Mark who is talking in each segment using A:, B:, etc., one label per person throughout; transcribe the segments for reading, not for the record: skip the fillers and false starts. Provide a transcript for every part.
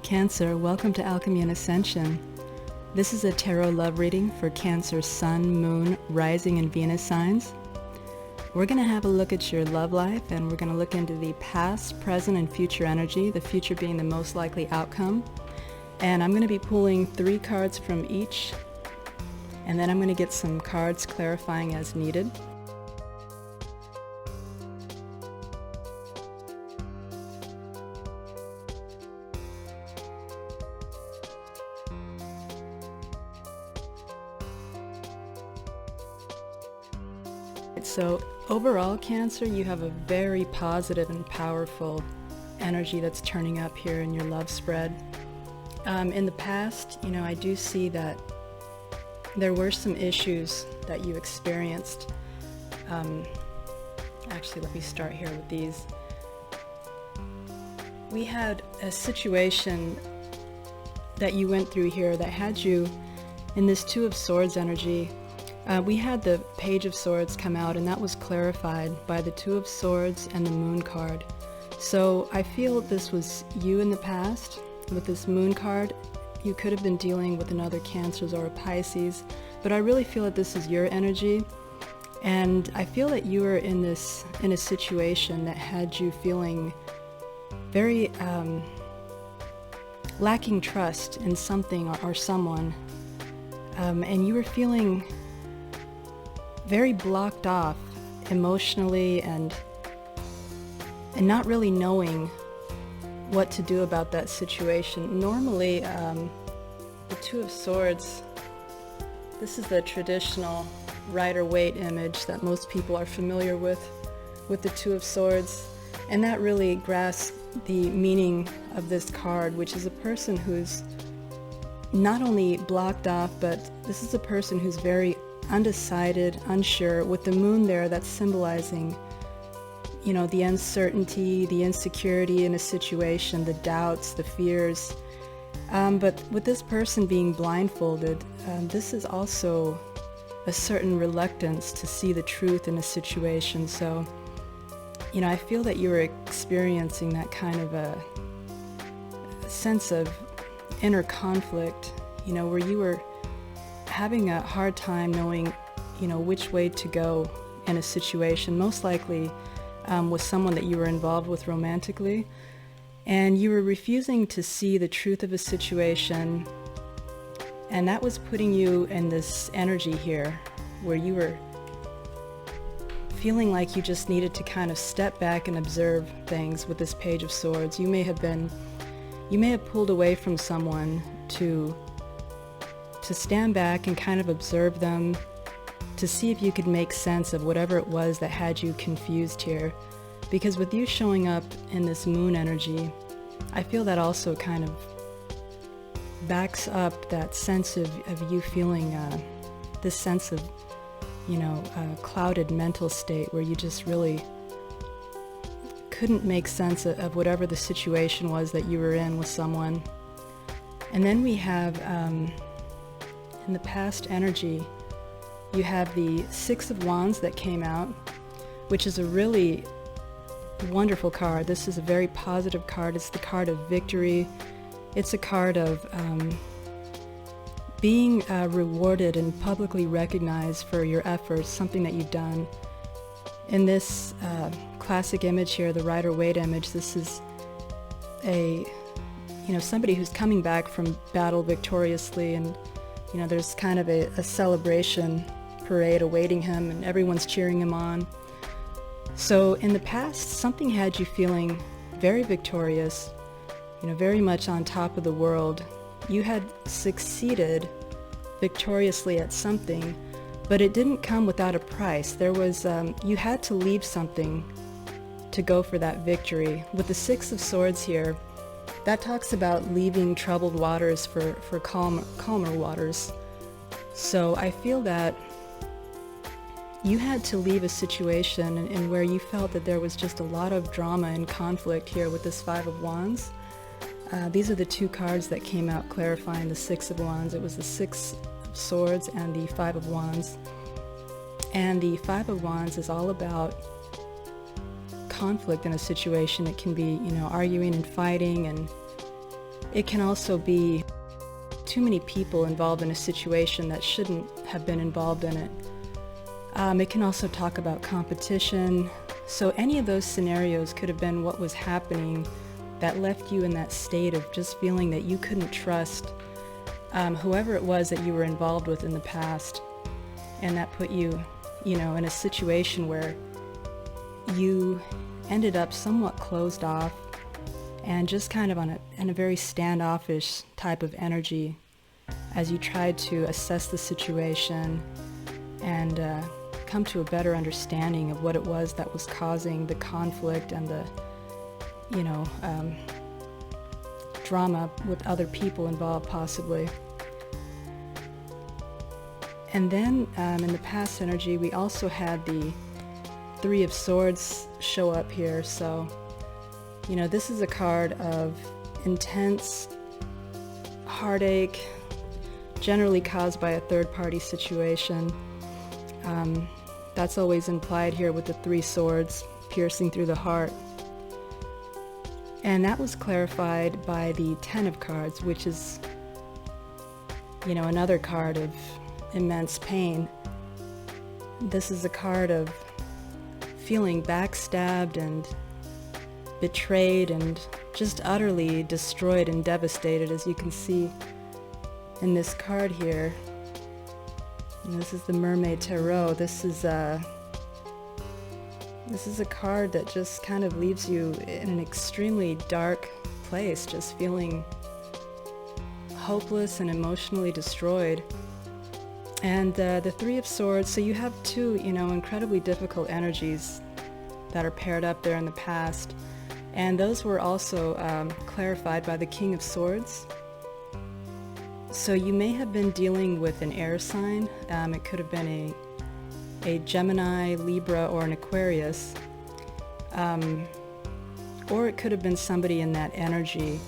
A: Cancer, welcome to Alchemy Ascension. This is a tarot love reading for Cancer Sun, Moon, Rising, and Venus signs. We're going to have a look at your love life, and we're going to look into the past, present, and future energy, the future being the most likely outcome. And I'm going to be pulling 3 cards from each, and then I'm going to get some cards clarifying as needed. So overall, Cancer, you have a very positive and powerful energy that's turning up here in your love spread. In the past, I do see that there were some issues that you experienced. Actually, let me start here with these. We had a situation that you went through here that had you in this Two of Swords energy. We had the Page of Swords come out, and that was clarified by the Two of Swords and the Moon card. So I feel this was you in the past. With this Moon card, you could have been dealing with another Cancers or a Pisces, but I really feel that this is your energy. And I feel that you were in a situation that had you feeling very lacking trust in something or someone. And you were feeling very blocked off emotionally and not really knowing what to do about that situation. Normally, the Two of Swords, this is the traditional Rider-Waite image that most people are familiar with the Two of Swords, and that really grasps the meaning of this card, which is a person who's not only blocked off, but this is a person who's very undecided, unsure. With the Moon there, that's symbolizing, the uncertainty, the insecurity in a situation, the doubts, the fears. But with this person being blindfolded, this is also a certain reluctance to see the truth in a situation. So, I feel that you were experiencing that kind of a sense of inner conflict, where you were having a hard time knowing, which way to go in a situation, most likely with someone that you were involved with romantically, and you were refusing to see the truth of a situation, and that was putting you in this energy here where you were feeling like you just needed to kind of step back and observe things with this Page of Swords. You may have pulled away from someone to stand back and kind of observe them, to see if you could make sense of whatever it was that had you confused here. Because with you showing up in this Moon energy, I feel that also kind of backs up that sense of you feeling this sense of, clouded mental state where you just really couldn't make sense of whatever the situation was that you were in with someone. And then we have, in the past energy, you have the Six of Wands that came out, which is a really wonderful card. This is a very positive card. It's the card of victory. It's a card of being rewarded and publicly recognized for your efforts, something that you've done. In this classic image here, the Rider-Waite image, this is somebody who's coming back from battle victoriously, and there's kind of a celebration parade awaiting him, and everyone's cheering him on. So in the past, something had you feeling very victorious, very much on top of the world. You had succeeded victoriously at something, but it didn't come without a price. There was, you had to leave something to go for that victory. With the Six of Swords here, that talks about leaving troubled waters for calmer waters. So I feel that you had to leave a situation in where you felt that there was just a lot of drama and conflict here with this Five of Wands. These are the 2 cards that came out clarifying the Six of Wands. It was the Six of Swords and the Five of Wands. And the Five of Wands is all about conflict in a situation. It can be, arguing and fighting, and it can also be too many people involved in a situation that shouldn't have been involved in it. It can also talk about competition. So any of those scenarios could have been what was happening that left you in that state of just feeling that you couldn't trust whoever it was that you were involved with in the past. And that put you, in a situation where you ended up somewhat closed off and just kind of in a very standoffish type of energy as you tried to assess the situation and come to a better understanding of what it was that was causing the conflict and the, drama with other people involved possibly. And then in the past energy, we also had the Three of Swords show up here. So, this is a card of intense heartache, generally caused by a third-party situation. That's always implied here with the Three Swords piercing through the heart. And that was clarified by the Ten of Cards, which is, another card of immense pain. This is a card of feeling backstabbed and betrayed and just utterly destroyed and devastated, as you can see in this card here. And this is the Mermaid Tarot. This is a card that just kind of leaves you in an extremely dark place, just feeling hopeless and emotionally destroyed. And the Three of Swords, so you have two, incredibly difficult energies that are paired up there in the past. And those were also clarified by the King of Swords. So you may have been dealing with an air sign. It could have been a Gemini, Libra, or an Aquarius. Or it could have been somebody in that energy.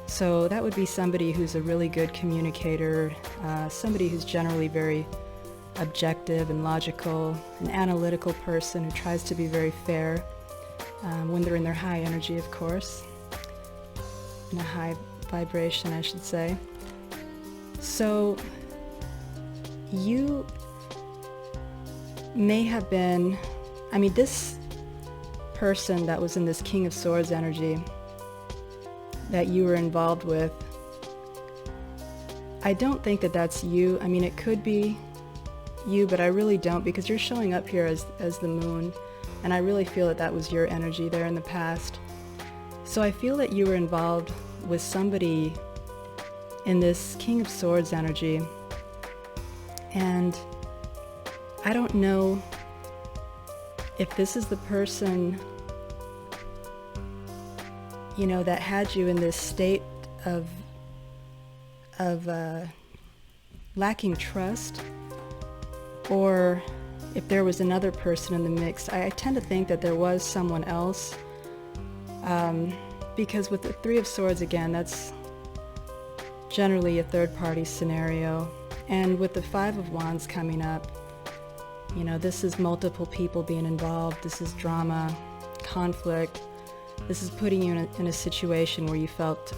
A: So that would be somebody who's a really good communicator, somebody who's generally very objective and logical, an analytical person who tries to be very fair when they're in their high energy, of course, in a high vibration, I should say. So you may have been, this person that was in this King of Swords energy that you were involved with, I don't think that that's you. It could be you, but I really don't, because you're showing up here as the moon, and I really feel that was your energy there in the past. So I feel that you were involved with somebody in this King of Swords energy, and I don't know if this is the person that had you in this state of lacking trust, or if there was another person in the mix. I tend to think that there was someone else, because with the Three of Swords, again, that's generally a third-party scenario. And with the Five of Wands coming up, this is multiple people being involved. This is drama, conflict. This is putting you in a situation where you felt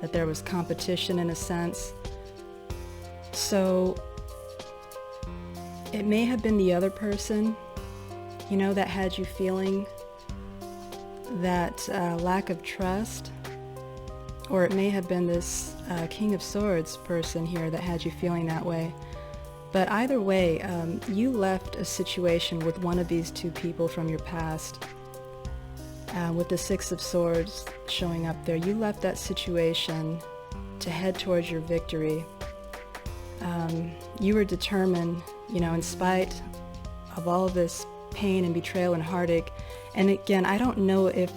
A: that there was competition in a sense. So it may have been the other person, that had you feeling that lack of trust, or it may have been this King of Swords person here that had you feeling that way. But either way, you left a situation with one of these two people from your past. With the Six of Swords showing up there, you left that situation to head towards your victory. You were determined, in spite of all of this pain and betrayal and heartache. And again, I don't know if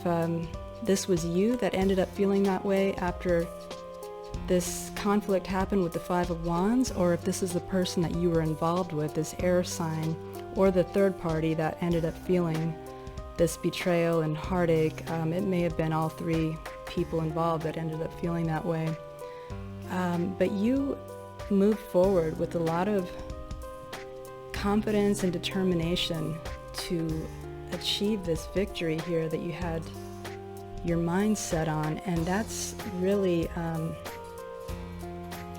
A: this was you that ended up feeling that way after this conflict happened with the Five of Wands, or if this is the person that you were involved with, this air sign, or the third party that ended up feeling this betrayal and heartache. It may have been all three people involved that ended up feeling that way. But you moved forward with a lot of confidence and determination to achieve this victory here that you had your mindset on, and that's really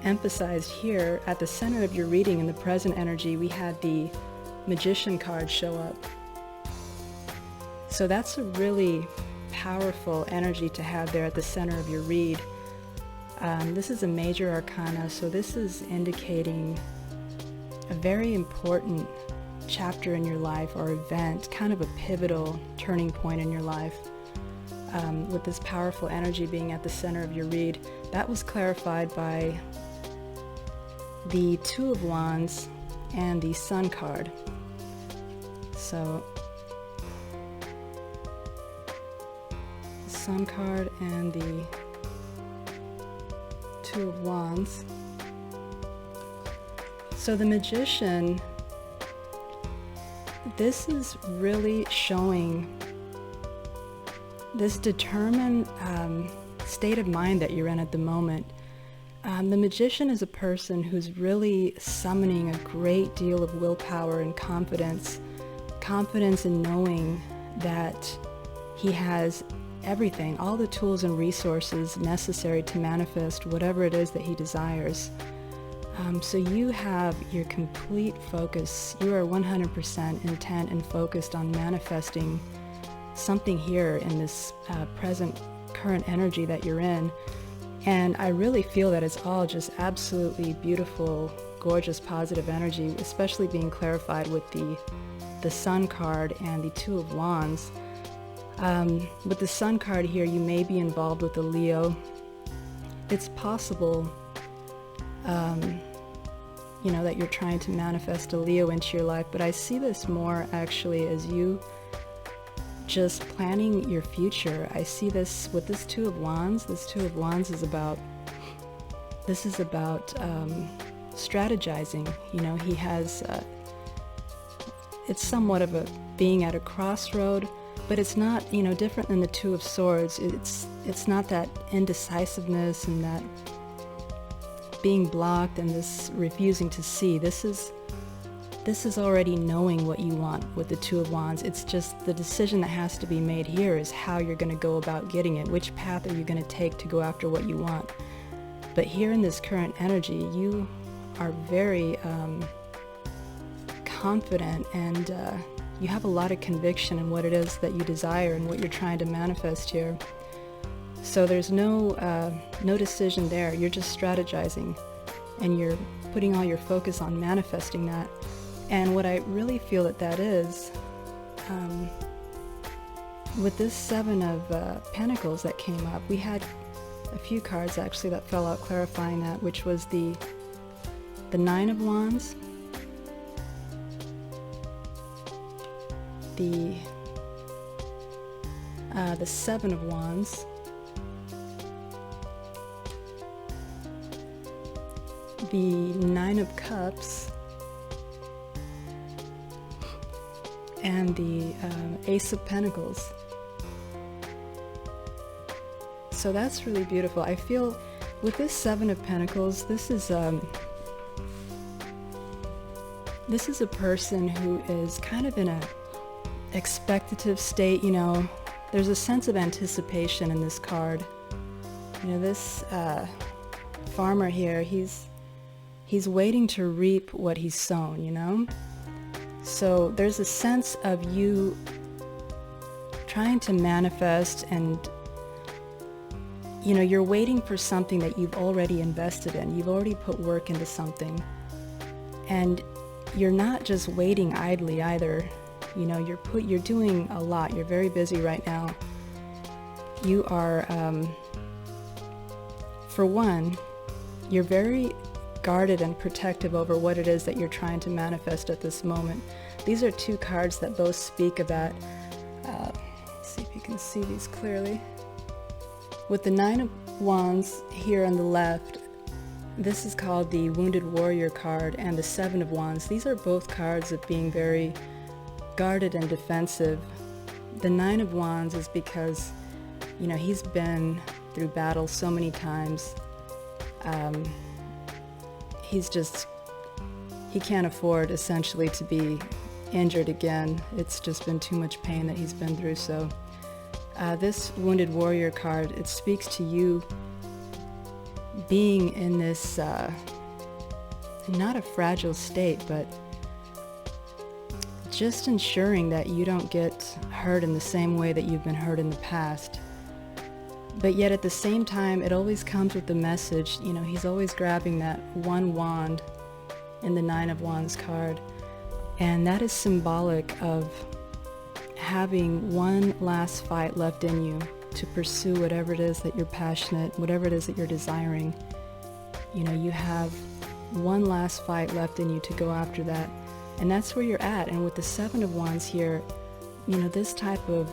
A: emphasized here at the center of your reading. In the present energy, we had the Magician card show up. So that's a really powerful energy to have there at the center of your read. This is a major arcana, so this is indicating a very important chapter in your life or event, kind of a pivotal turning point in your life. With this powerful energy being at the center of your read, that was clarified by the Two of Wands and the Sun card. So, the Sun card and the Two of Wands. So the Magician, this is really showing this determined state of mind that you're in at the moment. The Magician is a person who's really summoning a great deal of willpower and confidence in knowing that he has everything, all the tools and resources necessary to manifest whatever it is that he desires. So you have your complete focus. You are 100% intent and focused on manifesting something here in this current energy that you're in. And I really feel that it's all just absolutely beautiful, gorgeous, positive energy, especially being clarified with the Sun card and the Two of Wands. With the Sun card here, you may be involved with a Leo. It's possible, that you're trying to manifest a Leo into your life, but I see this more actually as you just planning your future. I see this with this Two of Wands. This Two of Wands is about strategizing. He has, it's somewhat of a being at a crossroad, but it's not, different than the Two of Swords. It's not that indecisiveness and that being blocked and this refusing to see. This is already knowing what you want with the Two of Wands. It's just the decision that has to be made here is how you're going to go about getting it. Which path are you going to take to go after what you want? But here in this current energy, you are very confident, and you have a lot of conviction in what it is that you desire and what you're trying to manifest here. So there's no decision there. You're just strategizing, and you're putting all your focus on manifesting that. And what I really feel that is, with this Seven of Pentacles that came up, we had a few cards actually that fell out clarifying that, which was the Nine of Wands, the Seven of Wands, the Nine of Cups, and the Ace of Pentacles. So that's really beautiful. I feel with this Seven of Pentacles, this is a person who is kind of in a expectative state. There's a sense of anticipation in this card. This farmer here, he's waiting to reap what he's sown, So there's a sense of you trying to manifest, and you're waiting for something that you've already invested in. You've already put work into something, and you're not just waiting idly either. You're doing a lot. You're very busy right now. You are, for one, you're very guarded and protective over what it is that you're trying to manifest at this moment. These are two cards that both speak of that. Let's see if you can see these clearly. With the Nine of Wands here on the left, this is called the Wounded Warrior card, and the Seven of Wands. These are both cards of being very guarded and defensive. The Nine of Wands is because, he's been through battle so many times. He can't afford essentially to be injured again. It's just been too much pain that he's been through. So This Wounded Warrior card, it speaks to you being in this, not a fragile state, but just ensuring that you don't get hurt in the same way that you've been hurt in the past. But yet at the same time, it always comes with the message, you know, he's always grabbing that one wand in the Nine of Wands card. And that is symbolic of having one last fight left in you to pursue whatever it is that you're passionate, whatever it is that you're desiring. You know, you have one last fight left in you to go after that. And that's where you're at. And with the Seven of Wands here, you know, this type of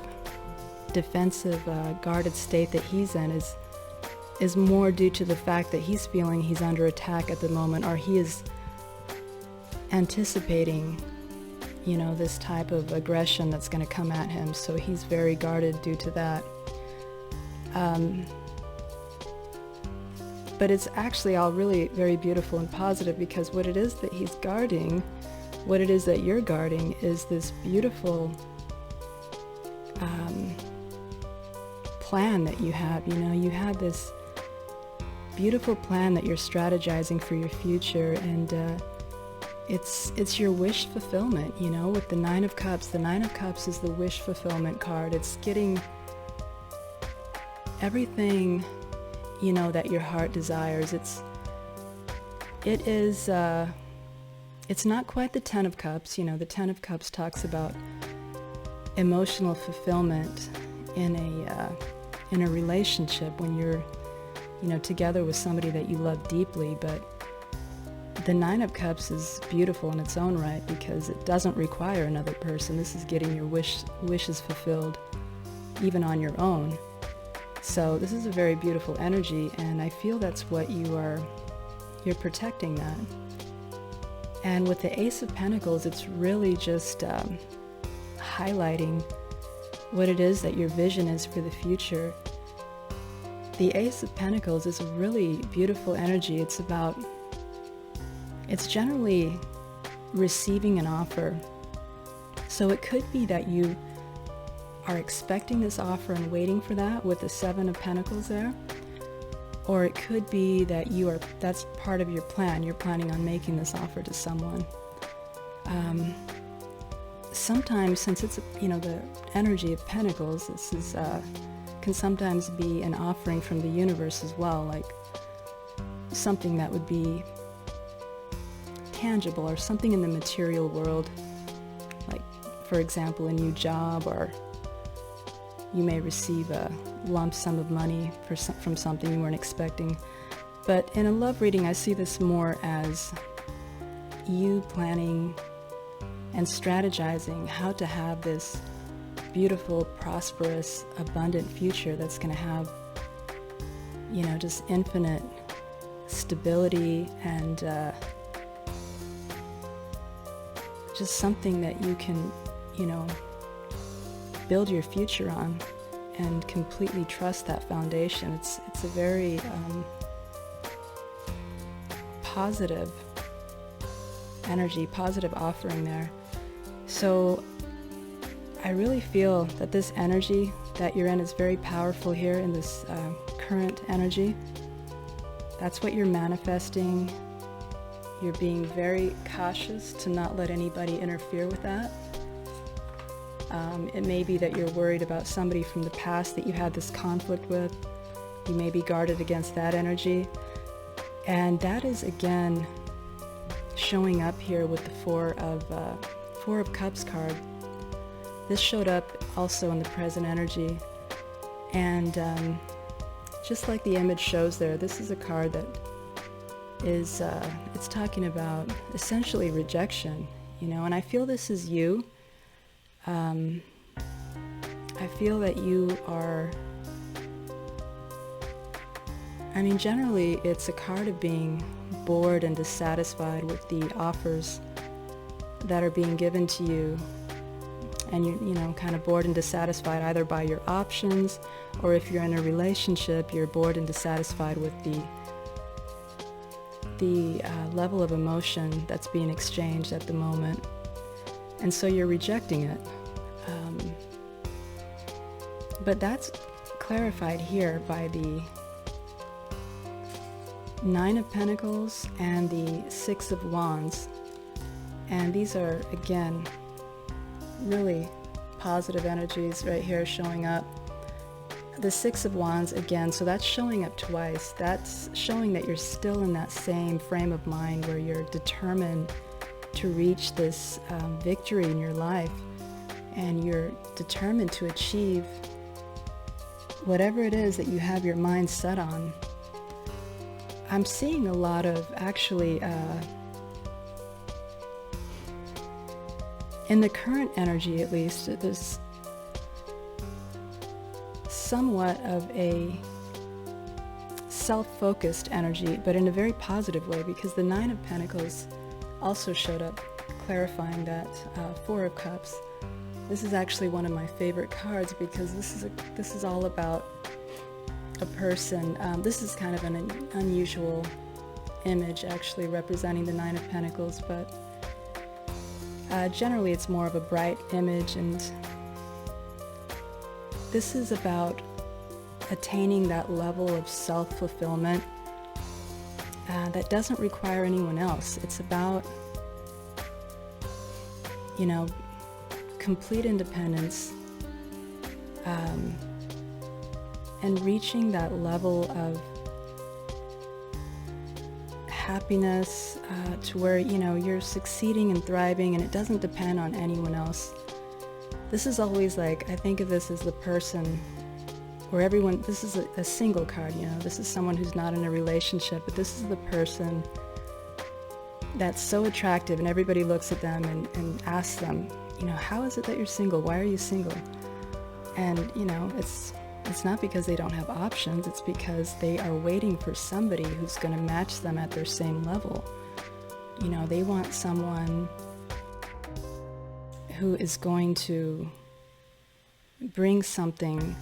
A: defensive, guarded state that he's in is more due to the fact that he's feeling he's under attack at the moment, or he is anticipating, you know, this type of aggression that's going to come at him. So he's very guarded due to that. But it's actually all really very beautiful and positive, because what it is that he's guarding, what it is that you're guarding, is this beautiful plan that you have. You know, you have this beautiful plan that you're strategizing for your future, and it's your wish fulfillment, you know, with the Nine of Cups. The Nine of Cups is the wish fulfillment card. It's getting everything, you know, that your heart desires. It's not quite the Ten of Cups. You know, the Ten of Cups talks about emotional fulfillment in a relationship when you're, you know, together with somebody that you love deeply. But the Nine of Cups is beautiful in its own right, because it doesn't require another person. This is getting your wishes fulfilled even on your own. So this is a very beautiful energy, and I feel that's what you're protecting that. And with the Ace of Pentacles, it's really just highlighting what it is that your vision is for the future. The Ace of Pentacles is a really beautiful energy. It's generally receiving an offer. So it could be that you are expecting this offer and waiting for that with the Seven of Pentacles there. Or it could be that that's part of your plan. You're planning on making this offer to someone. Sometimes, since it's, you know, the energy of Pentacles, this is can sometimes be an offering from the universe as well, like something that would be tangible, or something in the material world, like, for example, a new job, or you may receive a lump sum of money from something you weren't expecting. But in a love reading, I see this more as you planning and strategizing how to have this beautiful, prosperous, abundant future that's going to have, you know, just infinite stability and just something that you can, you know, build your future on and completely trust that foundation. It's a very positive energy, positive offering there. So I really feel that this energy that you're in is very powerful here in this current energy. That's what you're manifesting. You're being very cautious to not let anybody interfere with that. It may be that you're worried about somebody from the past that you had this conflict with. You may be guarded against that energy. And that is, again, showing up here with the Four of Cups card. This showed up also in the present energy. And just like the image shows there, this is a card that is, it's talking about essentially rejection, you know, and I feel this is you. I feel that you are, I mean, generally it's a card of being bored and dissatisfied with the offers that are being given to you, and you're, you know, kind of bored and dissatisfied either by your options, or if you're in a relationship, you're bored and dissatisfied with the level of emotion that's being exchanged at the moment, and so you're rejecting it. But that's clarified here by the Nine of Pentacles and the Six of Wands. And these are, again, really positive energies right here showing up. The Six of Wands, again, so that's showing up twice. That's showing that you're still in that same frame of mind where you're determined to reach this victory in your life, and you're determined to achieve whatever it is that you have your mind set on. I'm seeing a lot of, actually, in the current energy at least, there's somewhat of a self-focused energy, but in a very positive way, because the Nine of Pentacles also showed up, clarifying that Four of Cups. This is actually one of my favorite cards, because this is all about a person. This is kind of an unusual image, actually, representing the Nine of Pentacles, but generally it's more of a bright image, and this is about attaining that level of self-fulfillment that doesn't require anyone else. It's about, you know, complete independence, and reaching that level of happiness to where, you know, you're succeeding and thriving, and it doesn't depend on anyone else. This is always like, I think of this as the person where everyone, this is a single card, you know, this is someone who's not in a relationship, but this is the person that's so attractive, and everybody looks at them and asks them, you know, how is it that you're single? Why are you single? And, you know, it's not because they don't have options, it's because they are waiting for somebody who's going to match them at their same level. You know, they want someone who is going to bring something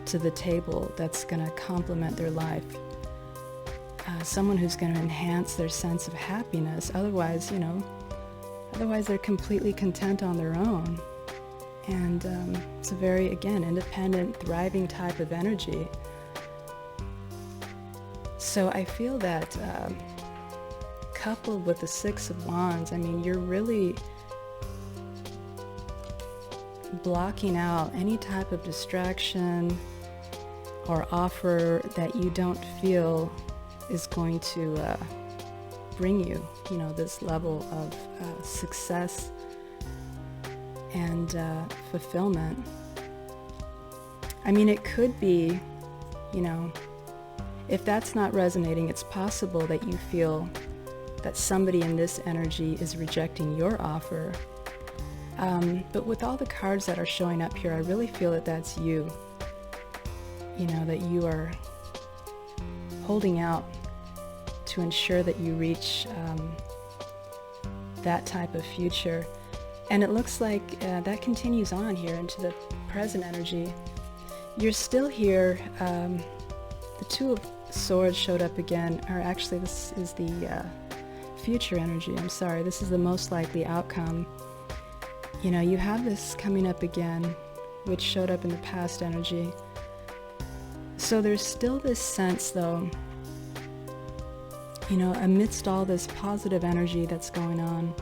A: to the table that's going to complement their life. Someone who's going to enhance their sense of happiness. Otherwise, you know, they're completely content on their own. And it's a very, again, independent, thriving type of energy. So I feel that coupled with the Six of Wands, I mean, you're really blocking out any type of distraction or offer that you don't feel is going to bring you, you know, this level of success and fulfillment. I mean, it could be, you know, if that's not resonating, it's possible that you feel that somebody in this energy is rejecting your offer. But with all the cards that are showing up here, I really feel that that's you. You know, that you are holding out to ensure that you reach that type of future. And it looks like that continues on here into the present energy. You're still here. The Two of Swords showed up again, or actually this is the future energy. I'm sorry, this is the most likely outcome. You know, you have this coming up again, which showed up in the past energy. So there's still this sense, though, you know, amidst all this positive energy that's going on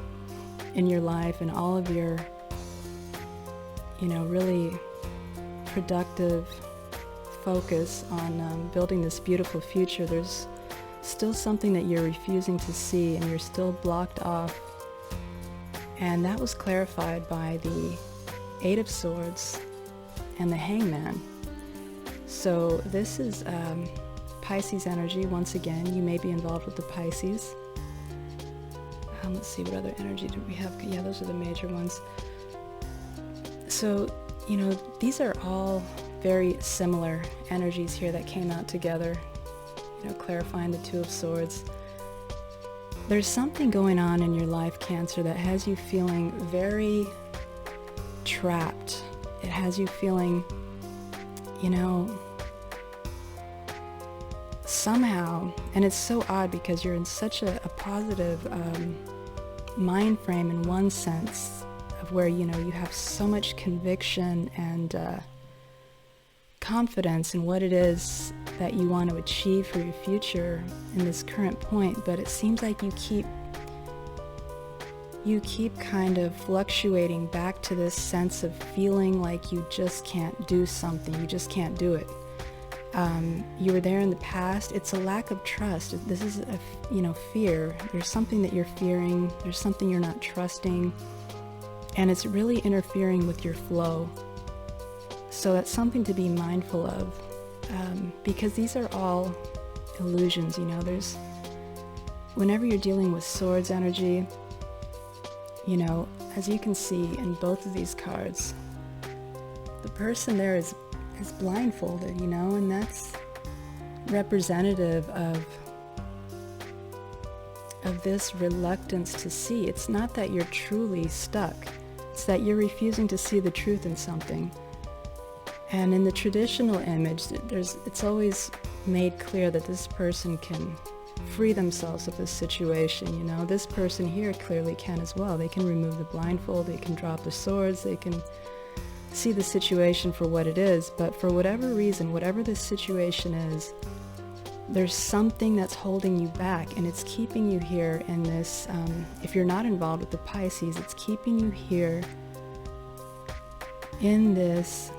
A: in your life and all of your, you know, really productive focus on building this beautiful future, there's still something that you're refusing to see, and you're still blocked off. And that was clarified by the Eight of Swords and the Hangman. So this is Pisces energy. Once again, you may be involved with the Pisces. Let's see, what other energy do we have? Yeah, those are the major ones. So, you know, these are all very similar energies here that came out together, you know, clarifying the Two of Swords. There's something going on in your life, Cancer, that has you feeling very trapped. It has you feeling, you know, somehow, and it's so odd because you're in such a positive mind frame in one sense, of where, you know, you have so much conviction and confidence in what it is that you want to achieve for your future in this current point, but it seems like you keep kind of fluctuating back to this sense of feeling like you just can't do something, you just can't do it. You were there in the past. It's a lack of trust. This is a fear. There's something that you're fearing. There's something you're not trusting, and it's really interfering with your flow. So that's something to be mindful of, because these are all illusions. Whenever you're dealing with swords energy, as you can see in both of these cards, the person there is blindfolded, and that's representative of this reluctance to see. It's not that you're truly stuck, it's that you're refusing to see the truth in something. And in the traditional image, it's always made clear that this person can free themselves of this situation. This person here clearly can as well. They can remove the blindfold, they can drop the swords, they can see the situation for what it is, but for whatever reason, whatever this situation is, there's something that's holding you back, and it's keeping you here in this, if you're not involved with the Pisces, it's keeping you here in this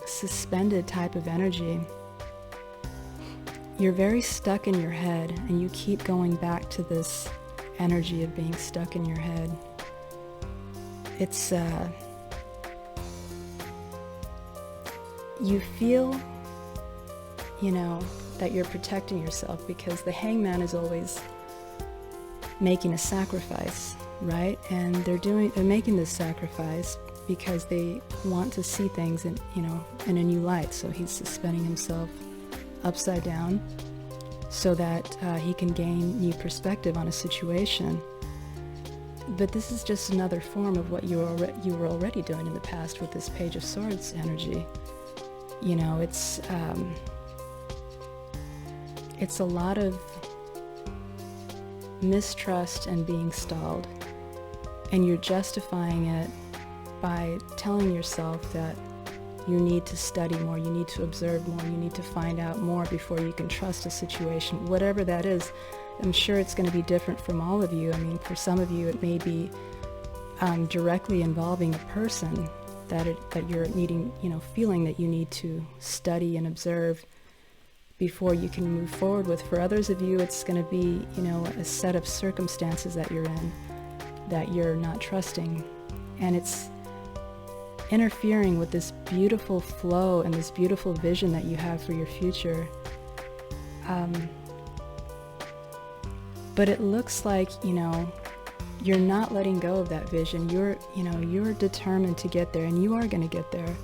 A: suspended type of energy. You're very stuck in your head, and you keep going back to this energy of being stuck in your head. It's you feel, that you're protecting yourself because the hangman is always making a sacrifice, right? And they're making this sacrifice because they want to see things in a new light. So he's suspending himself upside down so that he can gain new perspective on a situation. But this is just another form of what you were already doing in the past with this Page of Swords energy. It's a lot of mistrust and being stalled, and you're justifying it by telling yourself that you need to study more, you need to observe more, you need to find out more before you can trust a situation, whatever that is. I'm sure it's going to be different from all of you. I mean, for some of you it may be directly involving a person that you're needing, feeling that you need to study and observe before you can move forward with. For others of you, it's going to be, a set of circumstances that you're in that you're not trusting, and it's interfering with this beautiful flow and this beautiful vision that you have for your future. But it looks like, you're not letting go of that vision. You're determined to get there, and you are going to get there.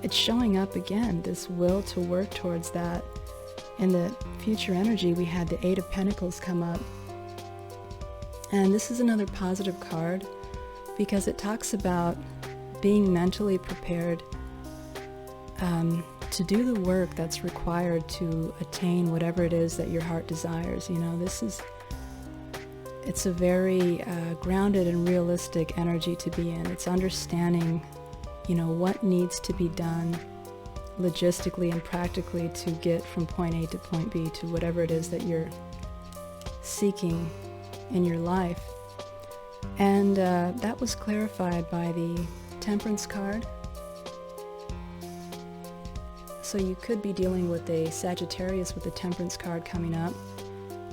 A: It's showing up again, this will to work towards that. In the future energy, we had the Eight of Pentacles come up. And this is another positive card because it talks about being mentally prepared to do the work that's required to attain whatever it is that your heart desires. It's a very grounded and realistic energy to be in. It's understanding, what needs to be done logistically and practically to get from point A to point B to whatever it is that you're seeking in your life. And that was clarified by the Temperance card. So you could be dealing with a Sagittarius with the Temperance card coming up.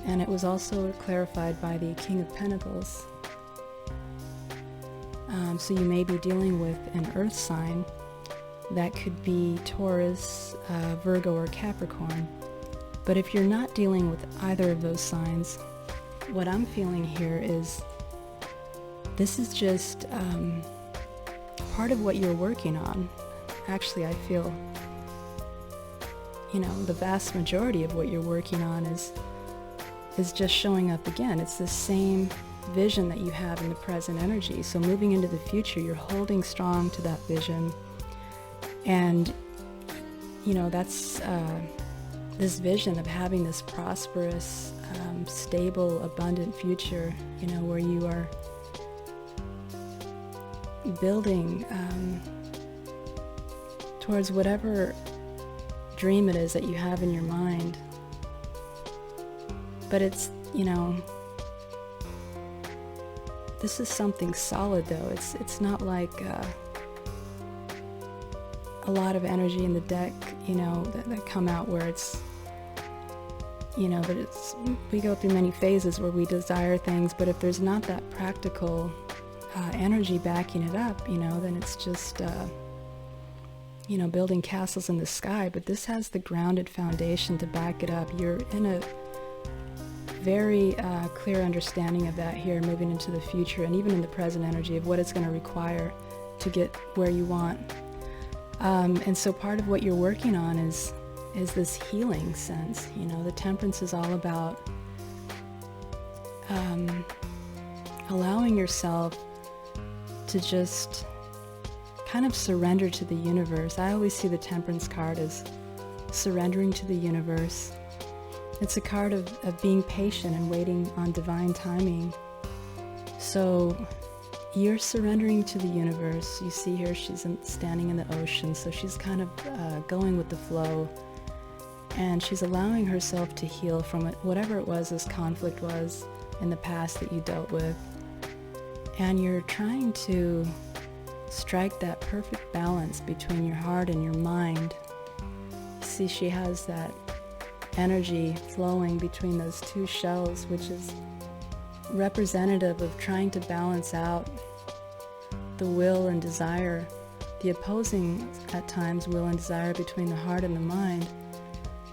A: And it was also clarified by the King of Pentacles. So you may be dealing with an earth sign. That could be Taurus, Virgo, or Capricorn. But if you're not dealing with either of those signs, what I'm feeling here is this is just part of what you're working on. Actually, I feel, the vast majority of what you're working on is just showing up again. It's the same vision that you have in the present energy. So moving into the future, you're holding strong to that vision. And, that's this vision of having this prosperous, stable, abundant future, where you are building towards whatever dream it is that you have in your mind. But it's, this is something solid though. It's not like a lot of energy in the deck, that come out where it's, but it's, we go through many phases where we desire things, but if there's not that practical energy backing it up, then it's just, building castles in the sky. But this has the grounded foundation to back it up. You're in a very clear understanding of that here, moving into the future and even in the present energy of what it's going to require to get where you want. And so part of what you're working on is this healing sense. The temperance is all about allowing yourself to just kind of surrender to the universe. I always see the temperance card as surrendering to the universe. It's a card of being patient and waiting on divine timing. So you're surrendering to the universe. You see here, she's standing in the ocean, so she's kind of going with the flow. And she's allowing herself to heal from whatever it was this conflict was in the past that you dealt with. And you're trying to strike that perfect balance between your heart and your mind. See, she has that energy flowing between those two shells, which is representative of trying to balance out the will and desire, the opposing at times will and desire between the heart and the mind.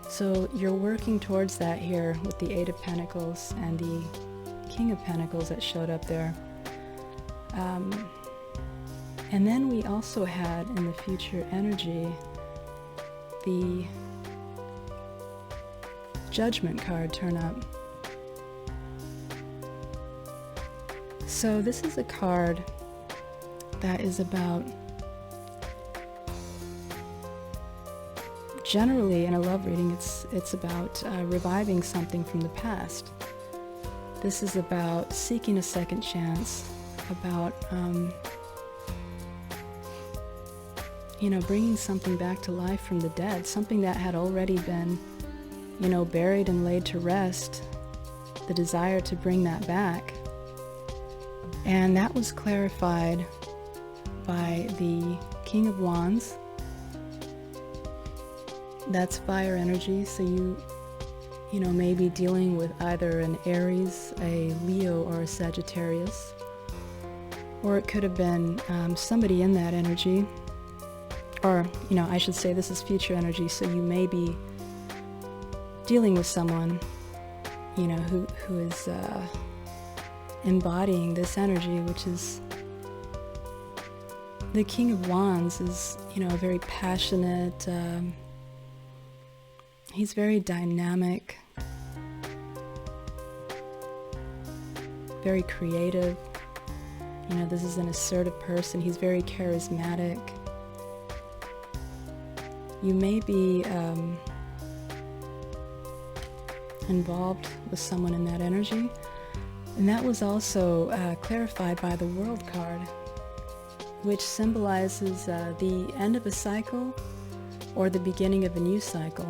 A: So you're working towards that here with the Eight of Pentacles and the King of Pentacles that showed up there. And then we also had in the future energy the Judgment card turn up. So this is a card that is about, generally in a love reading, it's about reviving something from the past. This is about seeking a second chance, about bringing something back to life from the dead, something that had already been buried and laid to rest, the desire to bring that back. And that was clarified by the King of Wands. That's fire energy, so you may be dealing with either an Aries, a Leo, or a Sagittarius. Or it could have been somebody in that energy. Or, I should say this is future energy, so you may be dealing with someone, who is embodying this energy, which is the King of Wands is, very passionate. He's very dynamic, very creative. This is an assertive person. He's very charismatic. You may be involved with someone in that energy. And that was also clarified by the World card, which symbolizes the end of a cycle or the beginning of a new cycle.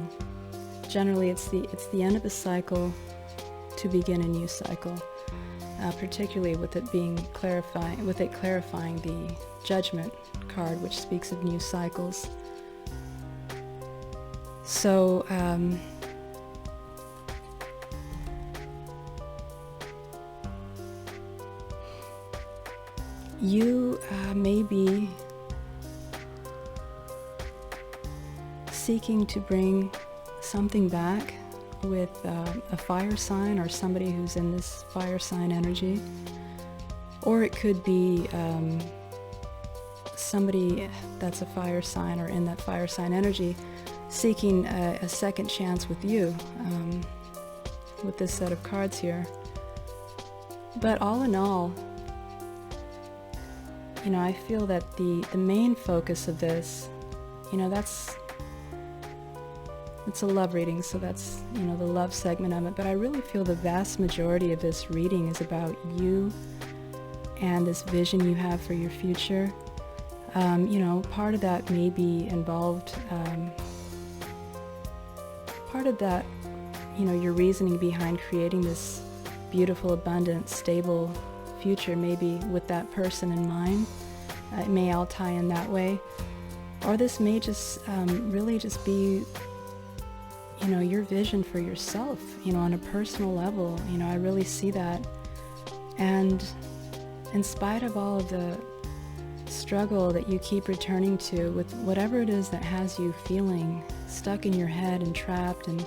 A: Generally, it's the end of a cycle to begin a new cycle, particularly with it clarifying the Judgment card, which speaks of new cycles. So, you may be seeking to bring something back with a fire sign or somebody who's in this fire sign energy. Or it could be somebody that's a fire sign or in that fire sign energy seeking a second chance with you with this set of cards here. But all in all, I feel that the main focus of this, it's a love reading, so that's, the love segment of it. But I really feel the vast majority of this reading is about you and this vision you have for your future. Part of that may be involved, part of that, your reasoning behind creating this beautiful, abundant, stable future, maybe with that person in mind. It may all tie in that way. Or this may just really just be, your vision for yourself, on a personal level. I really see that. And in spite of all of the struggle that you keep returning to with whatever it is that has you feeling stuck in your head and trapped and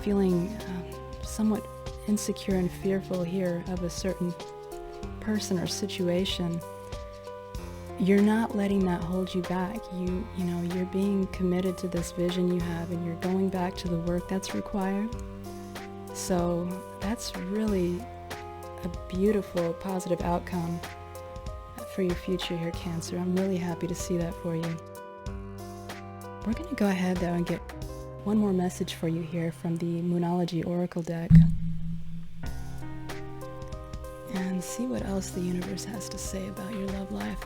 A: feeling somewhat insecure and fearful here of a certain person or situation, you're not letting that hold you back. You're being committed to this vision you have, and you're going back to the work that's required. So that's really a beautiful, positive outcome for your future here, Cancer. I'm really happy to see that for you. We're going to go ahead, though, and get one more message for you here from the Moonology Oracle deck. And see what else the universe has to say about your love life.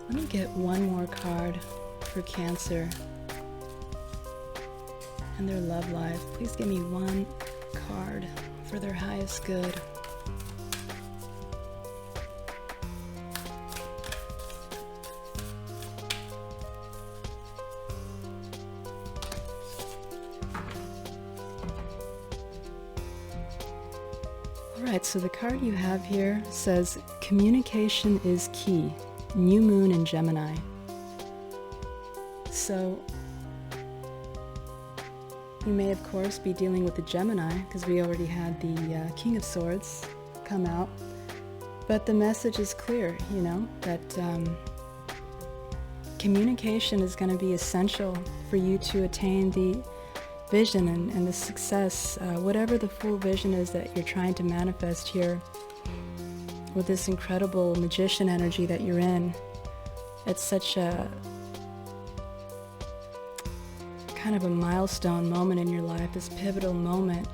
A: Let me get one more card for Cancer and their love life. Please give me one card for their highest good. Alright, so the card you have here says, communication is key. New moon in Gemini. So you may of course be dealing with the Gemini, because we already had the King of Swords come out, but the message is clear, that communication is going to be essential for you to attain the vision and the success, whatever the full vision is that you're trying to manifest here with this incredible magician energy that you're in. It's such a kind of a milestone moment in your life, this pivotal moment.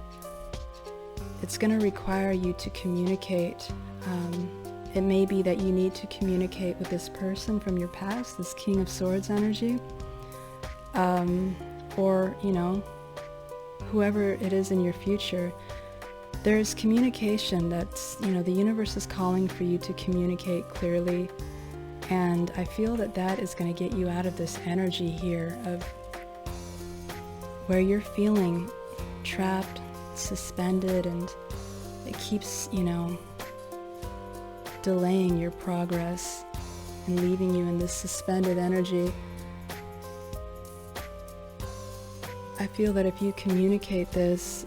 A: It's going to require you to communicate. It may be that you need to communicate with this person from your past, this King of Swords energy, or, whoever it is in your future. There's communication that's, the universe is calling for you to communicate clearly, and I feel that that is going to get you out of this energy here of where you're feeling trapped, suspended, and it keeps, delaying your progress and leaving you in this suspended energy. I feel that if you communicate this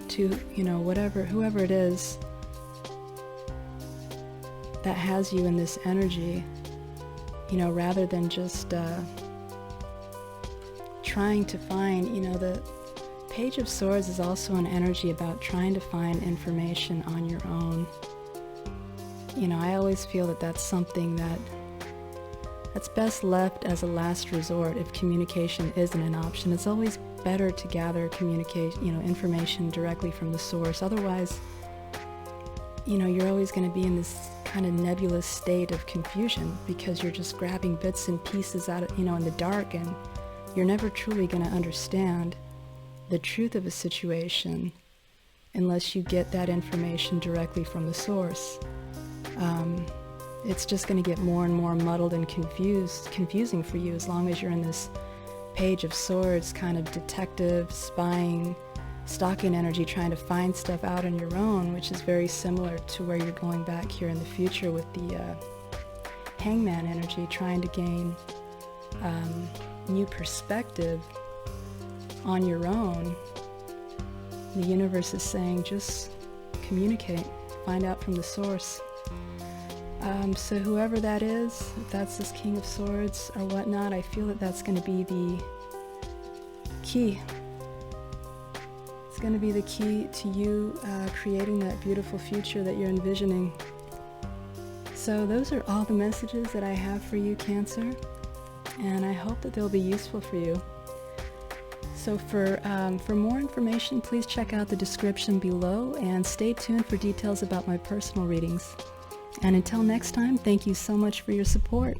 A: to, whoever it is that has you in this energy, rather than just trying to find, the Page of Swords is also an energy about trying to find information on your own. I always feel that that's something that's best left as a last resort if communication isn't an option. It's always better to gather information directly from the source. Otherwise, you're always going to be in this kind of nebulous state of confusion because you're just grabbing bits and pieces out of, in the dark, and you're never truly going to understand the truth of a situation unless you get that information directly from the source. It's just going to get more and more muddled and confusing for you as long as you're in this Page of Swords kind of detective, spying, stalking energy, trying to find stuff out on your own, which is very similar to where you're going back here in the future with the Hangman energy, trying to gain new perspective on your own. The universe is saying, just communicate, find out from the source. So whoever that is, if that's this King of Swords or whatnot, I feel that that's going to be the key. It's going to be the key to you creating that beautiful future that you're envisioning. So those are all the messages that I have for you, Cancer, and I hope that they'll be useful for you. So for more information, please check out the description below and stay tuned for details about my personal readings. And until next time, thank you so much for your support.